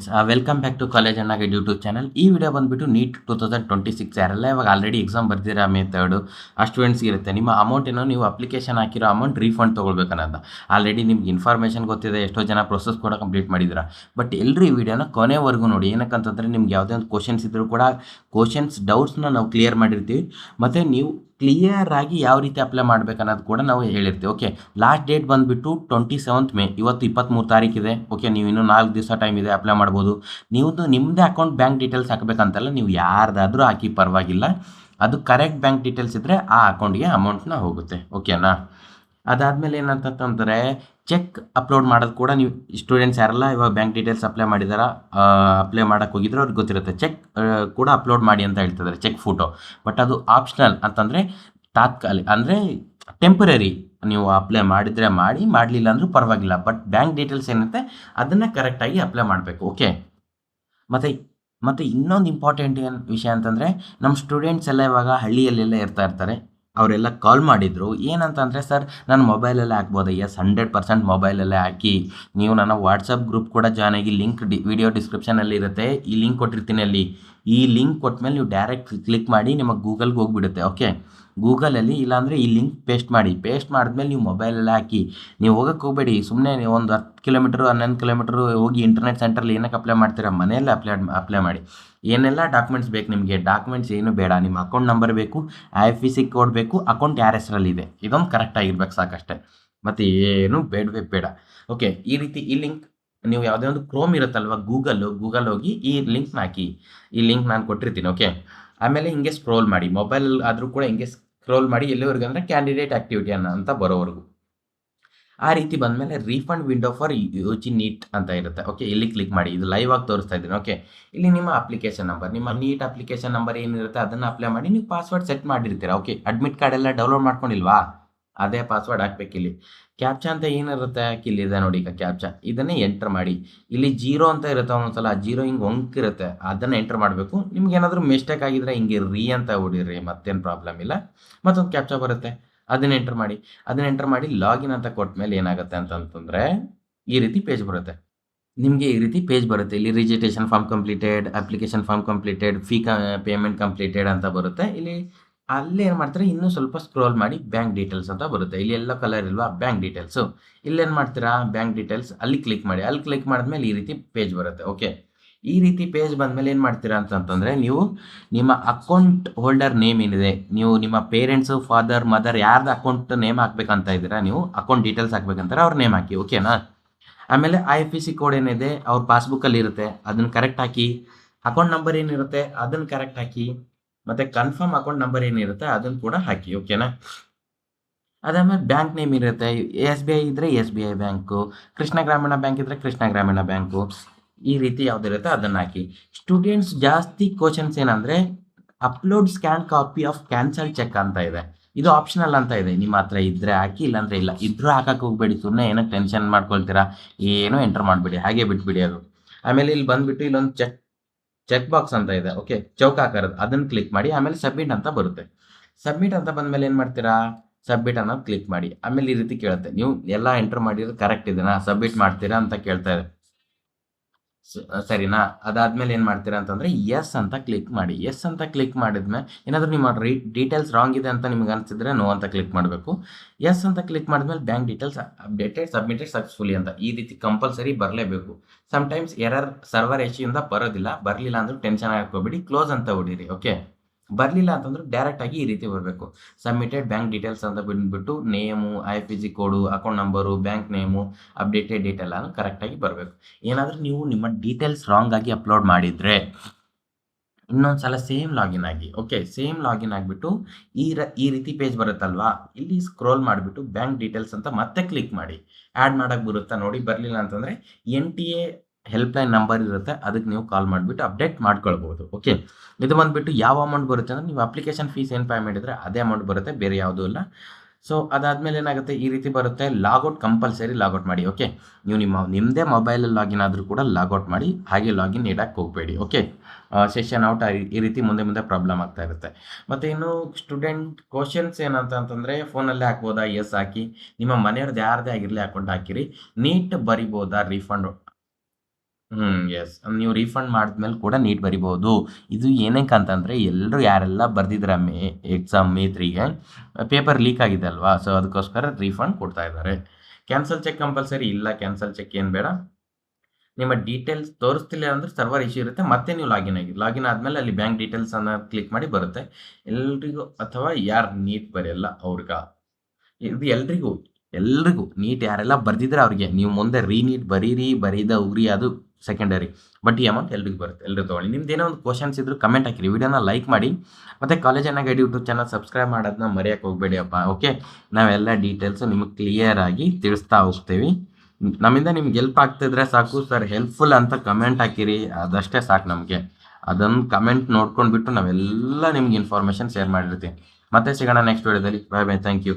Friends, welcome back to college ಅಣ್ಣಾಗೆ YouTube channel. ಈ video ಬಂದುಬಿಟ್ಟು ನೀಟ್ 2026 ಯಾರೆಲ್ಲ ಇವಾಗ ಆಲ್ರೆಡಿ ಎಕ್ಸಾಮ್ ಬರ್ದಿರ ಮೇ 3 ಆ ಸ್ಟೂಡೆಂಟ್ಸ್ಗೆ ಇರುತ್ತೆ. ನಿಮ್ಮ ಅಮೌಂಟ್ ಏನೋ ನೀವು ಅಪ್ಲಿಕೇಶನ್ ಹಾಕಿರೋ ಅಮೌಂಟ್ ರೀಫಂಡ್ ತೊಗೊಳ್ಬೇಕನ್ನೋದು ಆಲ್ರೆಡಿ ನಿಮ್ಗೆ ಇನ್ಫಾರ್ಮೇಷನ್ ಗೊತ್ತಿದೆ, ಎಷ್ಟೋ ಜನ ಪ್ರೊಸೆಸ್ ಕೂಡ ಕಂಪ್ಲೀಟ್ ಮಾಡಿದ್ದೀರಾ. ಬಟ್ ಎಲ್ಲರೂ ಈ ವಿಡಿಯೋನ ಕೊನೆವರೆಗೂ ನೋಡಿ. ಏನಕ್ಕಂತಂದರೆ ನಿಮ್ಗೆ ಯಾವುದೇ ಒಂದು ಕ್ವಶನ್ಸ್ ಇದ್ದರೂ ಕೂಡ ಡೌಟ್ಸ್ನ ನಾವು ಕ್ಲಿಯರ್ ಮಾಡಿರ್ತೀವಿ. ಮತ್ತು ನೀವು ಕ್ಲಿಯರ್ ಆಗಿ ಯಾವ ರೀತಿ ಅಪ್ಲೈ ಮಾಡ್ಬೇಕನ್ನೋದು ಕೂಡ ನಾವು ಹೇಳಿರ್ತೀವಿ. ಓಕೆ, ಲಾಸ್ಟ್ ಡೇಟ್ ಬಂದುಬಿಟ್ಟು 27 ಮೇ. ಇವತ್ತು 23 ತಾರೀಕಿದೆ. ಓಕೆ, ನೀವು ಇನ್ನೂ 4 ದಿವಸ ಟೈಮ್ ಇದೆ, ಅಪ್ಲೈ ಮಾಡ್ಬೋದು. ನೀವು ನಿಮ್ಮದೇ ಅಕೌಂಟ್ ಬ್ಯಾಂಕ್ ಡೀಟೇಲ್ಸ್ ಹಾಕಬೇಕಂತಲ್ಲ, ನೀವು ಯಾರ್ದಾದ್ರೂ ಹಾಕಿ ಪರವಾಗಿಲ್ಲ. ಅದು ಕರೆಕ್ಟ್ ಬ್ಯಾಂಕ್ ಡೀಟೇಲ್ಸ್ ಇದ್ದರೆ ಆ ಅಕೌಂಟ್ಗೆ ಅಮೌಂಟ್ನ ಹೋಗುತ್ತೆ. ಓಕೆನಾ? ಅದಾದಮೇಲೆ ಏನಂತಂದರೆ ಚೆಕ್ ಅಪ್ಲೋಡ್ ಮಾಡೋದು ಕೂಡ ನೀವು ಸ್ಟೂಡೆಂಟ್ಸ್ ಯಾರೆಲ್ಲ ಇವಾಗ ಬ್ಯಾಂಕ್ ಡೀಟೇಲ್ಸ್ ಅಪ್ಲೈ ಮಾಡಿದಾರ, ಅಪ್ಲೈ ಮಾಡೋಕ್ಕೆ ಹೋಗಿದ್ರೆ ಅವ್ರಿಗೆ ಗೊತ್ತಿರುತ್ತೆ. ಚೆಕ್ ಕೂಡ ಅಪ್ಲೋಡ್ ಮಾಡಿ ಅಂತ ಹೇಳ್ತಿದ್ದಾರೆ, ಚೆಕ್ ಫೋಟೋ. ಬಟ್ ಅದು ಆಪ್ಷನಲ್ ಅಂತಂದರೆ ತಾತ್ಕಾಲಿಕ, ಅಂದರೆ ಟೆಂಪರರಿ. ನೀವು ಅಪ್ಲೈ ಮಾಡಿದರೆ ಮಾಡಿ, ಮಾಡಲಿಲ್ಲ ಅಂದರೂ ಪರವಾಗಿಲ್ಲ. ಬಟ್ ಬ್ಯಾಂಕ್ ಡೀಟೇಲ್ಸ್ ಏನಿರುತ್ತೆ ಅದನ್ನು ಕರೆಕ್ಟಾಗಿ ಅಪ್ಲೈ ಮಾಡಬೇಕು. ಓಕೆ, ಮತ್ತು ಇನ್ನೊಂದು ಇಂಪಾರ್ಟೆಂಟ್ ವಿಷಯ ಅಂತಂದರೆ, ನಮ್ಮ ಸ್ಟೂಡೆಂಟ್ಸ್ ಎಲ್ಲ ಇವಾಗ ಹಳ್ಳಿಯಲ್ಲೆಲ್ಲ ಇರ್ತಾರೆ. ಅವರೆಲ್ಲ ಕಾಲ್ ಮಾಡಿದರು. ಏನಂತಂದರೆ, ಸರ್ ನಾನು ಮೊಬೈಲಲ್ಲೇ ಹಾಕ್ಬೋದಾ? ಎಸ್, 100% ಮೊಬೈಲಲ್ಲೇ ಹಾಕಿ. ನೀವು ನನ್ನ ವಾಟ್ಸಪ್ ಗ್ರೂಪ್ ಕೂಡ ಜಾಯ್ನ್ ಆಗಿ, ಲಿಂಕ್ ವಿಡಿಯೋ ಡಿಸ್ಕ್ರಿಪ್ಷನಲ್ಲಿ ಇರುತ್ತೆ. ಈ ಲಿಂಕ್ ಕೊಟ್ಟಿರ್ತೀನಿ ಅಲ್ಲಿ. ಈ ಲಿಂಕ್ ಕೊಟ್ಟಮೇಲೆ ನೀವು ಡೈರೆಕ್ಟ್ ಕ್ಲಿಕ್ ಮಾಡಿ ನಿಮಗೆ ಗೂಗಲ್ಗೆ ಹೋಗಿಬಿಡುತ್ತೆ. ಓಕೆ, ಗೂಗಲಲ್ಲಿ ಇಲ್ಲಾಂದರೆ ಈ ಲಿಂಕ್ ಪೇಸ್ಟ್ ಮಾಡಿದ್ಮೇಲೆ ನೀವು ಮೊಬೈಲಲ್ಲೇ ಹಾಕಿ. ನೀವು ಹೋಗೋಕ್ಕೆ ಹೋಗಬೇಡಿ. ಸುಮ್ಮನೆ ನೀವು ಒಂದು 10 ಕಿಲೋಮೀಟ್ರು 11 ಕಿಲೋಮೀಟ್ರು ಹೋಗಿ ಇಂಟರ್ನೆಟ್ ಸೆಂಟ್ರಲ್ಲಿ ಏನಕ್ಕೆ ಅಪ್ಲೈ ಮಾಡ್ತೀರಾ? ಮನೆಯಲ್ಲೇ ಅಪ್ಲೈ ಮಾಡಿ. ಏನೆಲ್ಲ ಡಾಕ್ಯುಮೆಂಟ್ಸ್ ಬೇಕು ನಿಮಗೆ? ಡಾಕ್ಯುಮೆಂಟ್ಸ್ ಏನು ಬೇಡ. ನಿಮ್ಮ ಅಕೌಂಟ್ ನಂಬರ್ ಬೇಕು, IFSC ಕೋಡ್ ಬೇಕು, ಅಕೌಂಟ್ ಯಾರ ಹೆಸರಲ್ಲಿದೆ ಇದೊಂದು ಕರೆಕ್ಟಾಗಿರ್ಬೇಕು, ಸಾಕಷ್ಟೇ. ಮತ್ತು ಏನು ಬೇಡ. ಓಕೆ, ಈ ರೀತಿ ಈ ಲಿಂಕ್ ನೀವು ಯಾವುದೇ ಒಂದು ಕ್ರೋಮ್ ಇರುತ್ತಲ್ವ, ಗೂಗಲ್ ಹೋಗಿ ಈ ಲಿಂಕ್ನ ಹಾಕಿ. ಈ ಲಿಂಕ್ ನಾನು ಕೊಟ್ಟಿರ್ತೀನಿ. ಓಕೆ, ಆಮೇಲೆ ಹಿಂಗೆ ಸ್ಕ್ರೋಲ್ ಮಾಡಿ, ಮೊಬೈಲ್ ಆದರೂ ಕೂಡ ಹಿಂಗೆ ಸ್ಕ್ರೋಲ್ ಮಾಡಿ ಎಲ್ಲಿವರೆಗೂ ಅಂದರೆ ಕ್ಯಾಂಡಿಡೇಟ್ ಆಕ್ಟಿವಿಟಿ ಅಂತ ಬರೋವರೆಗೂ. ಆ ರೀತಿ ಬಂದಮೇಲೆ refund window for UG NEET ಅಂತ ಇರುತ್ತೆ. ಓಕೆ, ಇಲ್ಲಿ ಕ್ಲಿಕ್ ಮಾಡಿ. ಇದು ಲೈವ್ ಆಗಿ ತೋರಿಸ್ತಾ ಇದ್ದೀನಿ. ಓಕೆ, ಇಲ್ಲಿ ನಿಮ್ಮ ಅಪ್ಲಿಕೇಶನ್ ನಂಬರ್, ನಿಮ್ಮ ನೀಟ್ ಅಪ್ಲಿಕೇಶನ್ ನಂಬರ್ ಏನಿರುತ್ತೆ ಅದನ್ನು ಅಪ್ಲೈ ಮಾಡಿ. ನೀವು ಪಾಸ್ವರ್ಡ್ ಸೆಟ್ ಮಾಡಿರ್ತೀರಾ. ಓಕೆ, ಅಡ್ಮಿಟ್ ಕಾರ್ಡ್ ಎಲ್ಲ ಡೌನ್ಲೋಡ್ ಮಾಡ್ಕೊಂಡಿಲ್ವಾ? ಅದೇ ಪಾಸ್ವರ್ಡ್ ಹಾಕ್ಬೇಕು. ಇಲ್ಲಿ ಕ್ಯಾಪ್ಚಾ ಅಂತ ಏನಿರುತ್ತೆ ಇಲ್ಲಿದೆ ನೋಡಿ. ಈಗ ಕ್ಯಾಪ್ಚಾ ಇದನ್ನೇ ಎಂಟರ್ ಮಾಡಿ. ಇಲ್ಲಿ 0 ಅಂತ ಇರುತ್ತೆ, ಒಂದೊಂದ್ಸಲ 0 ಹಿಂಗೆ ಒಂಕಿರುತ್ತೆ, ಅದನ್ನು ಎಂಟರ್ ಮಾಡಬೇಕು. ನಿಮ್ಗೆ ಏನಾದರೂ ಮಿಸ್ಟೇಕ್ ಆಗಿದ್ರೆ ಹಿಂಗೆ ಅಂತ ಹೊಡಿರಿ, ಮತ್ತೇನು ಪ್ರಾಬ್ಲಮ್ ಇಲ್ಲ. ಮತ್ತೊಂದು ಕ್ಯಾಪ್ಚಾ ಬರುತ್ತೆ, ಅದನ್ನ ಎಂಟರ್ ಮಾಡಿ ಲಾಗಿನ್ ಅಂತ ಕೊಟ್ಮೇಲೆ ಏನಾಗುತ್ತೆ ಅಂತಂದರೆ ಈ ರೀತಿ ಪೇಜ್ ಬರುತ್ತೆ. ನಿಮಗೆ ಈ ರೀತಿ ಪೇಜ್ ಬರುತ್ತೆ. ಇಲ್ಲಿ registration form completed, application form completed, payment completed ಅಂತ ಬರುತ್ತೆ. ಇಲ್ಲಿ ಅಲ್ಲಿ ಏನು ಮಾಡ್ತೀರಾ, ಇನ್ನೂ ಸ್ವಲ್ಪ ಸ್ಕ್ರೋಲ್ ಮಾಡಿ ಬ್ಯಾಂಕ್ ಡೀಟೇಲ್ಸ್ ಅಂತ ಬರುತ್ತೆ. ಇಲ್ಲಿ ಎಲ್ಲ ಕಲರ್ ಇಲ್ವಾ, ಬ್ಯಾಂಕ್ ಡೀಟೇಲ್ಸು. ಇಲ್ಲೇನು ಮಾಡ್ತೀರಾ, ಬ್ಯಾಂಕ್ ಡೀಟೇಲ್ಸ್ ಅಲ್ಲಿ ಕ್ಲಿಕ್ ಮಾಡಿ. ಅಲ್ಲಿ ಕ್ಲಿಕ್ ಮಾಡಿದ್ಮೇಲೆ ಈ ರೀತಿ ಪೇಜ್ ಬರುತ್ತೆ. ಓಕೆ, ಈ ರೀತಿ ಪೇಜ್ ಬಂದಮೇಲೆ ಏನು ಮಾಡ್ತೀರಾ ಅಂತಂತಂದರೆ, ನೀವು ನಿಮ್ಮ ಅಕೌಂಟ್ ಹೋಲ್ಡರ್ ನೇಮ್ ಏನಿದೆ, ನೀವು ನಿಮ್ಮ ಪೇರೆಂಟ್ಸು, ಫಾದರ್, ಮದರ್ ಯಾರ್ದು ಅಕೌಂಟ್ ನೇಮ್ ಹಾಕ್ಬೇಕಂತ ಇದ್ದೀರಾ, ನೀವು ಅಕೌಂಟ್ ಡೀಟೇಲ್ಸ್ ಹಾಕ್ಬೇಕಂತಾರೆ ಅವ್ರ ನೇಮ್ ಹಾಕಿ. ಓಕೆನಾ? ಆಮೇಲೆ IFSC ಕೋಡ್ ಏನಿದೆ ಅವ್ರ ಪಾಸ್ಬುಕ್ಕಲ್ಲಿ ಇರುತ್ತೆ, ಅದನ್ನು ಕರೆಕ್ಟ್ ಹಾಕಿ. ಅಕೌಂಟ್ ನಂಬರ್ ಏನಿರುತ್ತೆ ಅದನ್ನು ಕರೆಕ್ಟ್ ಹಾಕಿ. ಮತ್ತು ಕನ್ಫರ್ಮ್ ಅಕೌಂಟ್ ನಂಬರ್ ಏನಿರುತ್ತೆ ಅದನ್ನು ಕೂಡ ಹಾಕಿ. ಓಕೆನಾ? ಅದಾದಮೇಲೆ ಬ್ಯಾಂಕ್ ನೇಮ್ ಇರುತ್ತೆ. SBI ಇದ್ದರೆ SBI ಬ್ಯಾಂಕು, ಕೃಷ್ಣ ಗ್ರಾಮೀಣ ಬ್ಯಾಂಕ್ ಇದ್ದರೆ ಕೃಷ್ಣ ಗ್ರಾಮೀಣ ಬ್ಯಾಂಕು. ಈ ರೀತಿ ಯಾವುದಿರುತ್ತೆ ಅದನ್ನು ಹಾಕಿ. ಸ್ಟೂಡೆಂಟ್ಸ್ ಜಾಸ್ತಿ ಕ್ವಶನ್ಸ್ ಏನಂದರೆ, upload scan copy of cancel cheque ಅಂತ ಇದೆ. ಇದು ಆಪ್ಷನಲ್ ಅಂತ ಇದೆ. ನಿಮ್ಮ ಹತ್ರ ಇದ್ದರೆ ಹಾಕಿ, ಇಲ್ಲಾಂದರೆ ಇಲ್ಲ. ಇದ್ರೂ ಹಾಕಕ್ಕೆ ಹೋಗಬೇಡಿ, ಸುಮ್ಮನೆ ಏನಕ್ಕೆ ಟೆನ್ಷನ್ ಮಾಡ್ಕೊಳ್ತೀರಾ, ಏನೂ ಎಂಟರ್ ಮಾಡಿಬಿಡಿ, ಹಾಗೆ ಬಿಟ್ಬಿಡಿ ಅದು. ಆಮೇಲೆ ಇಲ್ಲಿ ಬಂದುಬಿಟ್ಟು ಇಲ್ಲೊಂದು ಚೆಕ್ ಬಾಕ್ಸ್ ಅಂತ ಇದೆ. ಓಕೆ, ಚೌಕಾಕಾರದ್ದು, ಅದನ್ನು ಕ್ಲಿಕ್ ಮಾಡಿ. ಆಮೇಲೆ ಸಬ್ಮಿಟ್ ಅಂತ ಬರುತ್ತೆ. ಸಬ್ಮಿಟ್ ಅಂತ ಬಂದಮೇಲೆ ಏನು ಮಾಡ್ತೀರಾ, ಸಬ್ಮಿಟ್ ಅನ್ನೋದು ಕ್ಲಿಕ್ ಮಾಡಿ. ಆಮೇಲೆ ಈ ರೀತಿ ಕೇಳುತ್ತೆ, ನೀವು ಎಲ್ಲ ಎಂಟರ್ ಮಾಡಿರೋದು ಕರೆಕ್ಟ್ ಇದೆನಾ, ಸಬ್ಮಿಟ್ ಮಾಡ್ತೀರಾ ಅಂತ ಕೇಳ್ತಾ ಇದೆ. ಸರಿನಾ? ಅದಾದಮೇಲೆ ಏನು ಮಾಡ್ತೀರಾ ಅಂತಂದರೆ ಎಸ್ ಅಂತ ಕ್ಲಿಕ್ ಮಾಡಿ. ಎಸ್ ಅಂತ ಕ್ಲಿಕ್ ಮಾಡಿದ್ಮೇಲೆ ಏನಾದರೂ ನಿಮ್ಮ ಡೀಟೇಲ್ಸ್ ರಾಂಗ್ ಇದೆ ಅಂತ ನಿಮ್ಗೆ ಅನಿಸಿದ್ರೆ ನೋ ಅಂತ ಕ್ಲಿಕ್ ಮಾಡಬೇಕು. ಎಸ್ ಅಂತ ಕ್ಲಿಕ್ ಮಾಡಿದ್ಮೇಲೆ bank details updated submitted successfully ಅಂತ ಈ ರೀತಿ ಕಂಪಲ್ಸರಿ ಬರಲೇಬೇಕು. ಸಮ್ಟೈಮ್ಸ್ ಸರ್ವರ್ ಇಶ್ಯೂಯಿಂದ ಬರಲಿಲ್ಲ ಅಂದರೂ ಟೆನ್ಷನ್ ಹಾಕೋಬೇಡಿ, ಕ್ಲೋಸ್ ಅಂತ ಹೊಡೀರಿ. ಓಕೆ, ಬರಲಿಲ್ಲ ಅಂತಂದ್ರೆ ಡೈರೆಕ್ಟಾಗಿ ಈ ರೀತಿ ಬರಬೇಕು. ಸಬ್ಮಿಟೆಡ್ ಬ್ಯಾಂಕ್ ಡೀಟೇಲ್ಸ್ ಅಂತ ಬಂದುಬಿಟ್ಟು name, IFSC code, account number, bank name, updated date ಎಲ್ಲ ಕರೆಕ್ಟಾಗಿ ಬರಬೇಕು. ಏನಾದರೂ ನೀವು ನಿಮ್ಮ ಡೀಟೇಲ್ಸ್ ರಾಂಗ್ ಆಗಿ ಅಪ್ಲೋಡ್ ಮಾಡಿದರೆ ಇನ್ನೊಂದು ಸಲ ಸೇಮ್ ಲಾಗಿನ್ ಆಗಿ. ಓಕೆ, ಸೇಮ್ ಲಾಗಿನ್ ಆಗಿಬಿಟ್ಟು ಈ ರೀತಿ ಪೇಜ್ ಬರುತ್ತಲ್ವಾ, ಇಲ್ಲಿ ಸ್ಕ್ರೋಲ್ ಮಾಡಿಬಿಟ್ಟು ಬ್ಯಾಂಕ್ ಡೀಟೇಲ್ಸ್ ಅಂತ ಮತ್ತೆ ಕ್ಲಿಕ್ ಮಾಡಿ. ಆ್ಯಡ್ ಮಾಡೋಕ್ಕೆ ಬರುತ್ತಾ ನೋಡಿ. ಬರಲಿಲ್ಲ ಅಂತಂದರೆ NTA ಹೆಲ್ಪ್ಲೈನ್ ನಂಬರ್ ಇರುತ್ತೆ, ಅದಕ್ಕೆ ನೀವು ಕಾಲ್ ಮಾಡಿಬಿಟ್ಟು ಅಪ್ಡೇಟ್ ಮಾಡ್ಕೊಳ್ಬೋದು. ಓಕೆ, ಇದು ಬಂದುಬಿಟ್ಟು ಯಾವ ಅಮೌಂಟ್ ಬರುತ್ತೆ ಅಂದರೆ, ನೀವು ಅಪ್ಲಿಕೇಶನ್ ಫೀಸ್ ಏನು ಪೇ ಮಾಡಿದರೆ ಅದೇ ಅಮೌಂಟ್ ಬರುತ್ತೆ, ಬೇರೆ ಯಾವುದೂ ಇಲ್ಲ. ಸೊ ಅದಾದಮೇಲೆ ಏನಾಗುತ್ತೆ, ಈ ರೀತಿ ಬರುತ್ತೆ. ಲಾಗೌಟ್ ಕಂಪಲ್ಸರಿ ಲಾಗೌಟ್ ಮಾಡಿ. ಓಕೆ, ನೀವು ನಿಮ್ಮದೇ ಮೊಬೈಲಲ್ಲಿ ಲಾಗಿನ್ ಆದರೂ ಕೂಡ ಲಾಗೌಟ್ ಮಾಡಿ, ಹಾಗೆ ಲಾಗಿನ್ ಇಡಕ್ಕೆ ಹೋಗಬೇಡಿ. ಓಕೆ, ಸೆಷನ್ ಔಟ್ ಈ ರೀತಿ ಮುಂದೆ ಪ್ರಾಬ್ಲಮ್ ಆಗ್ತಾ ಇರುತ್ತೆ. ಮತ್ತು ಇನ್ನು ಸ್ಟೂಡೆಂಟ್ ಕ್ವಶನ್ಸ್ ಏನಂತಂದರೆ, ಫೋನಲ್ಲೇ ಹಾಕ್ಬೋದಾ? ಎಸ್ ಹಾಕಿ. ನಿಮ್ಮ ಮನೆಯವ್ರದ್ದು ಯಾರದೇ ಆಗಿರಲಿ ಅಕೌಂಟ್ ಹಾಕಿರಿ. ನೀಟ್ ಬರಿಬೋದಾ ರೀಫಂಡ್ ಎಸ್. ನೀವು ರೀಫಂಡ್ ಮಾಡಿದ್ಮೇಲೆ ಕೂಡ ನೀಟ್ ಬರಿಬೋದು. ಇದು ಏನಕ್ಕೆ ಅಂತಂದರೆ ಎಲ್ಲರೂ ಯಾರೆಲ್ಲ ಬರ್ದಿದ್ರ ಎಕ್ಸಾಮ್ ಮೇ 3ಗೆ ಪೇಪರ್ ಲೀಕ್ ಆಗಿದೆ ಅಲ್ವಾ, ಸೊ ಅದಕ್ಕೋಸ್ಕರ ರೀಫಂಡ್ ಕೊಡ್ತಾ ಇದ್ದಾರೆ. ಕ್ಯಾನ್ಸಲ್ ಚೆಕ್ ಕಂಪಲ್ಸರಿ ಇಲ್ಲ, ಕ್ಯಾನ್ಸಲ್ ಚೆಕ್ ಏನು ಬೇಡ. ನಿಮ್ಮ ಡೀಟೇಲ್ಸ್ ತೋರಿಸ್ತಿಲ್ಲ ಅಂದರೆ ಸರ್ವರ್ ಇಶ್ಯೂ ಇರುತ್ತೆ, ಮತ್ತೆ ನೀವು ಲಾಗಿನ್ ಆದಮೇಲೆ ಅಲ್ಲಿ ಬ್ಯಾಂಕ್ ಡೀಟೇಲ್ಸ್ ಅನ್ನು ಕ್ಲಿಕ್ ಮಾಡಿ ಬರುತ್ತೆ. ಎಲ್ರಿಗೂ ಅಥವಾ ಯಾರು ನೀಟ್ ಬರೆಯಲ್ಲ ಅವ್ರಿಗೆ, ಇದು ಎಲ್ರಿಗೂ ನೀಟ್ ಯಾರೆಲ್ಲ ಬರ್ದಿದ್ರೆ ಅವ್ರಿಗೆ, ನೀವು ಮುಂದೆ ರೀನೀಟ್ ಬರೀರಿ ಬರೀದ ಉಗ್ರಿ ಅದು ಸೆಕೆಂಡರಿ, ಬಟ್ ಈ ಅಮೌಂಟ್ ಎಲ್ರಿಗೂ ಬರುತ್ತೆ. ಎಲ್ಲರೂ ತೊಗೊಳ್ಳಿ. ನಿಮ್ದು ಏನೋ ಒಂದು ಕ್ವಶನ್ಸ್ ಇದ್ರು ಕಮೆಂಟ್ ಹಾಕಿರಿ, ವಿಡಿಯೋನ ಲೈಕ್ ಮಾಡಿ, ಮತ್ತು ಕಾಲೇಜನ್ನ ಗೈಡ್ ಯೂಟ್ಯೂಬ್ ಚಾನಲ್ ಸಬ್ಸ್ಕ್ರೈಬ್ ಮಾಡೋದನ್ನ ಮರೆಯೋಕ್ಕೆ ಹೋಗಬೇಡಿ ಅಪ್ಪ. ಓಕೆ, ನಾವೆಲ್ಲ ಡೀಟೇಲ್ಸು ನಿಮಗೆ ಕ್ಲಿಯರ್ ಆಗಿ ತಿಳಿಸ್ತಾ ಹೋಗ್ತೀವಿ. ನಮ್ಮಿಂದ ನಿಮ್ಗೆ ಹೆಲ್ಪ್ ಆಗ್ತಿದ್ರೆ ಸಾಕು ಸರ್, ಹೆಲ್ಪ್ಫುಲ್ ಅಂತ ಕಮೆಂಟ್ ಹಾಕಿರಿ, ಅದಷ್ಟೇ ಸಾಕು ನಮಗೆ. ಅದನ್ನು ಕಮೆಂಟ್ ನೋಡ್ಕೊಂಡ್ಬಿಟ್ಟು ನಾವೆಲ್ಲ ನಿಮ್ಗೆ ಇನ್ಫಾರ್ಮೇಷನ್ ಶೇರ್ ಮಾಡಿರ್ತೀವಿ. ಮತ್ತೆ ಸಿಗೋಣ ನೆಕ್ಸ್ಟ್ ವಿಡಿಯೋದಲ್ಲಿ. ಬಾಯ್ ಬಾಯ್, ಥ್ಯಾಂಕ್ ಯು.